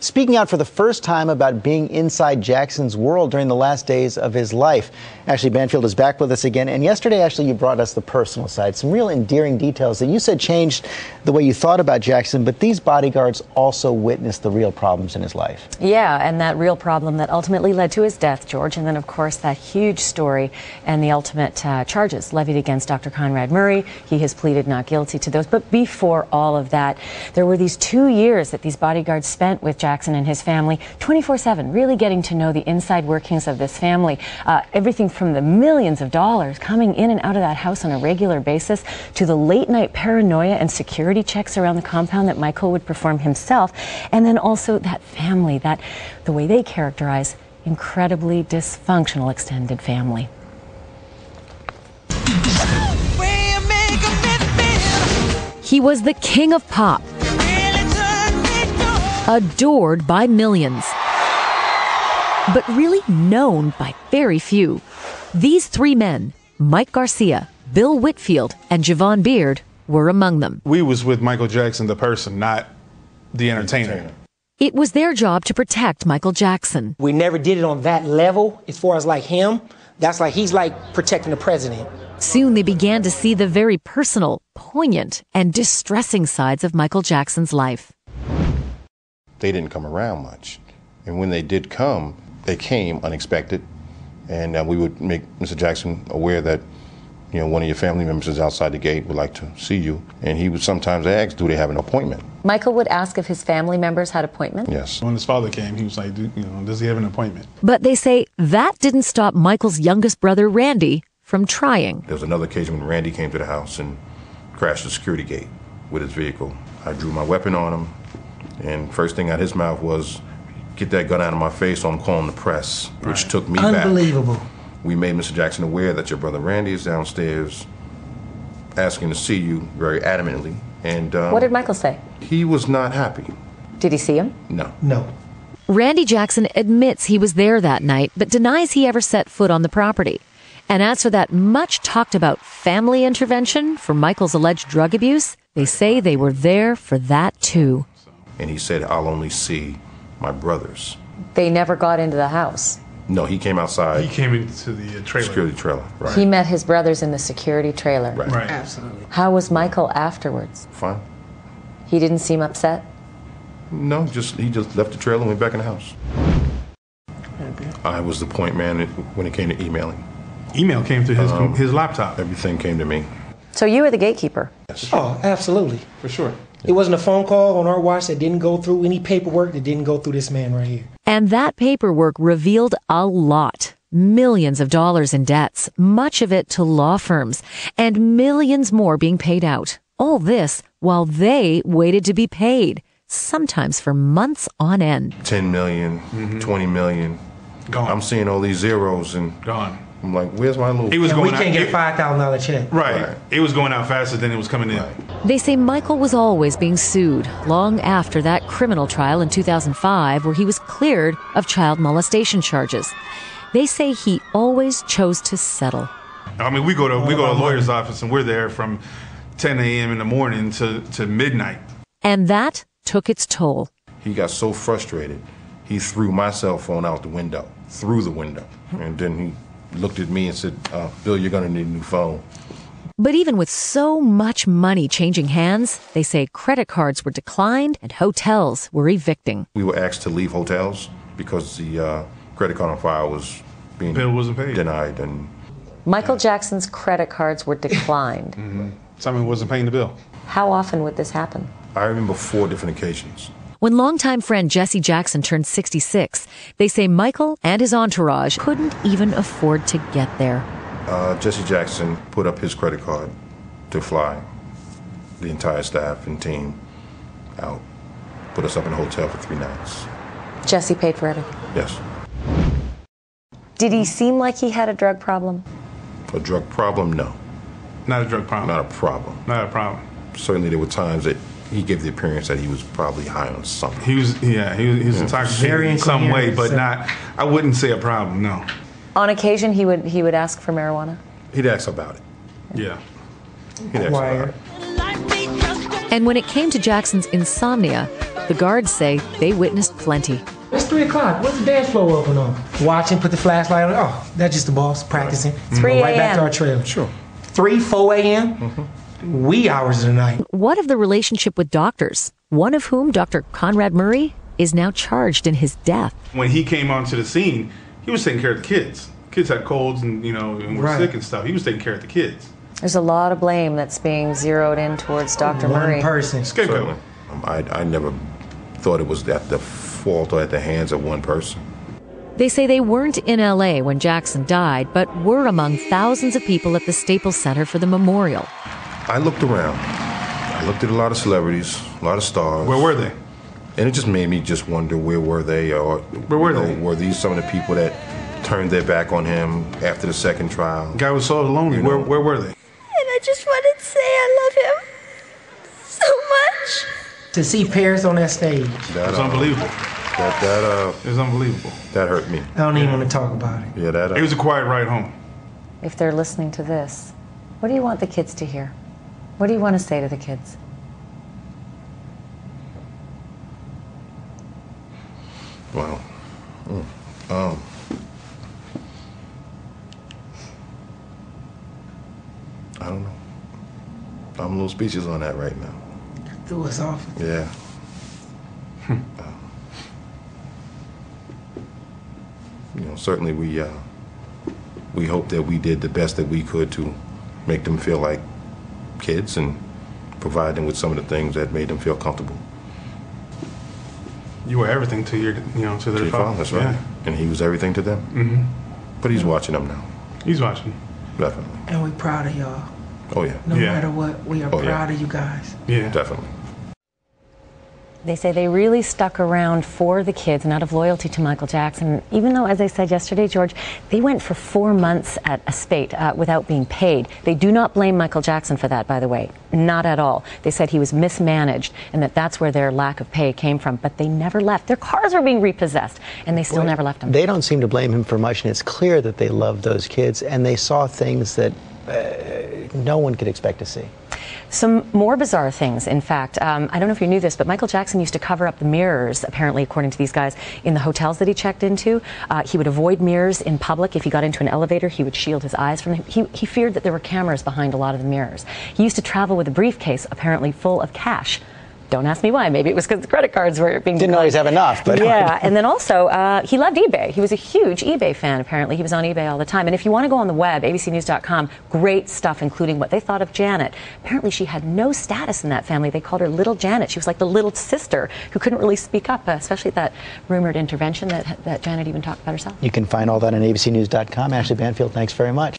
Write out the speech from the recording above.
speaking out for the first time about being inside Jackson's world during the last days of his life. Ashley Banfield is back with us again. And yesterday, Ashley, you brought us the personal side, some real endearing details that you said changed the way you thought about Jackson. But these bodyguards also witnessed the real problems in his life. Yeah, and that real problem that ultimately led to his death, George. And then, of course, that huge story and the ultimate charges levied against Dr. Conrad Murray. He has pleaded not guilty to those. But before all of that, there were these 2 years that these bodyguards spent with Jackson and his family 24/7, really getting to know the inside workings of this family. Everything from the millions of dollars coming in and out of that house on a regular basis to the late night paranoia and security checks around the compound that Michael would perform himself. And then also that family, that the way they characterize incredibly dysfunctional extended family. He was the king of pop, adored by millions, but really known by very few. These three men, Mike Garcia, Bill Whitfield, and Javon Beard, were among them. We was with Michael Jackson, the person, not the entertainer. It was their job to protect Michael Jackson. We never did it on that level as far as like him. That's like he's like protecting the president. Soon they began to see the very personal, poignant, and distressing sides of Michael Jackson's life. They didn't come around much. And when they did come, they came unexpected. And we would make Mr. Jackson aware that, you know, one of your family members is outside the gate, would like to see you. And he would sometimes ask, do they have an appointment? Michael would ask if his family members had appointments? Yes. When his father came, he was like, does he have an appointment? But they say that didn't stop Michael's youngest brother, Randy, from trying. There was another occasion when Randy came to the house and crashed the security gate with his vehicle. I drew my weapon on him, and first thing out his mouth was, get that gun out of my face or I'm calling the press, which took me back. Unbelievable. We made Mr. Jackson aware that your brother Randy is downstairs asking to see you very adamantly. And what did Michael say? He was not happy. Did he see him? No. No. Randy Jackson admits he was there that night, but denies he ever set foot on the property. And as for that much talked about family intervention for Michael's alleged drug abuse, they say they were there for that too. And he said, I'll only see my brothers. They never got into the house. No, he came outside. He came into the trailer. Security trailer, right. He met his brothers in the security trailer. Right. Absolutely. How was Michael afterwards? Fine. He didn't seem upset? No, he just left the trailer and went back in the house. I was the point man when it came to emailing. Email came to his laptop. Everything came to me. So you were the gatekeeper? Yes. Oh, absolutely. For sure. It wasn't a phone call on our watch that didn't go through any paperwork that didn't go through this man right here. And that paperwork revealed a lot. Millions of dollars in debts, much of it to law firms, and millions more being paid out. All this while they waited to be paid, sometimes for months on end. 10 million, 20 million. Gone. I'm seeing all these zeros and Gone. I'm like, where's my little... He was And going we can't out, get a $5,000 check. Right. It was going out faster than it was coming in. Right. They say Michael was always being sued, long after that criminal trial in 2005 where he was cleared of child molestation charges. They say he always chose to settle. I mean, we go to a lawyer's office and we're there from 10 a.m. in the morning to midnight. And that took its toll. He got so frustrated, he threw my cell phone out the window, through the window. And then he looked at me and said, Bill, you're going to need a new phone. But even with so much money changing hands, they say credit cards were declined and hotels were evicting. We were asked to leave hotels because the credit card on file was being Bill wasn't paid. denied. And Michael Jackson's credit cards were declined. Someone wasn't paying the bill. How often would this happen? I remember 4 different occasions. When longtime friend Jesse Jackson turned 66, they say Michael and his entourage couldn't even afford to get there. Jesse Jackson put up his credit card to fly the entire staff and team out, put us up in a hotel for 3 nights. Jesse paid for everything. Yes. Did he seem like he had a drug problem? A drug problem? No. Not a drug problem. Not a problem. Not a problem. Certainly there were times that he gave the appearance that he was probably high on something. He was intoxicated in some way, but not, I wouldn't say a problem, no. On occasion, he would ask for marijuana? He'd ask about it. Yeah. He'd ask about it. And when it came to Jackson's insomnia, The guards say they witnessed plenty. It's 3 o'clock. What's the dance floor open on? Watching, put the flashlight on. Oh, that's just the boss practicing. 3 Right back to a.m. our trail. Sure. 3, 4 a.m. Wee hours of the night. What of the relationship with doctors? One of whom, Dr. Conrad Murray, is now charged in his death. When he came onto the scene, he was taking care of the kids. Kids had colds and and were sick and stuff. He was taking care of the kids. There's a lot of blame that's being zeroed in towards Dr. Murray. One person. Scapegoat. I never thought it was at the fault or at the hands of one person. They say they weren't in L.A. when Jackson died, but were among thousands of people at the Staples Center for the memorial. I looked around. I looked at a lot of celebrities, a lot of stars. Where were they? And it just made me just wonder, where were they? Or Where were they? Were these some of the people that turned their back on him after the second trial? The guy was so lonely. Where were they? And I just wanted to say I love him so much. To see Paris on that stage, It was unbelievable. It was unbelievable. That hurt me. I don't even want to talk about it. Yeah, that. It was a quiet ride home. If they're listening to this, what do you want the kids to hear? What do you want to say to the kids? Wow. I don't know. I'm a little speechless on that right now. Threw us off. Yeah. Certainly we hope that we did the best that we could to make them feel like kids and provide them with some of the things that made them feel comfortable. You were everything to your, to their father. That's right. Yeah. And he was everything to them. Mm-hmm. But he's watching them now. He's watching. Definitely. And we're proud of y'all. Oh, yeah. No Yeah. matter what, we are proud of you guys. Yeah. Definitely. They say they really stuck around for the kids and out of loyalty to Michael Jackson, even though, as I said yesterday, George, they went for 4 months at a spate without being paid. They do not blame Michael Jackson for that, by the way. Not at all. They said he was mismanaged and that's where their lack of pay came from. But they never left. Their cars were being repossessed and they still never left him. They don't seem to blame him for much, and it's clear that they love those kids and they saw things that no one could expect to see. Some more bizarre things, in fact. I don't know if you knew this, but Michael Jackson used to cover up the mirrors, apparently, according to these guys, in the hotels that he checked into. He would avoid mirrors in public. If he got into an elevator, he would shield his eyes from them. He feared that there were cameras behind a lot of the mirrors. He used to travel with a briefcase, apparently full of cash. Don't ask me why. Maybe it was because the credit cards were being Didn't always have enough, but yeah. And then also, he loved eBay. He was a huge eBay fan, apparently. He was on eBay all the time. And if you want to go on the web, abcnews.com, great stuff, including what they thought of Janet. Apparently, she had no status in that family. They called her Little Janet. She was like the little sister who couldn't really speak up, especially that rumored intervention that Janet even talked about herself. You can find all that on abcnews.com. Ashley Banfield, thanks very much.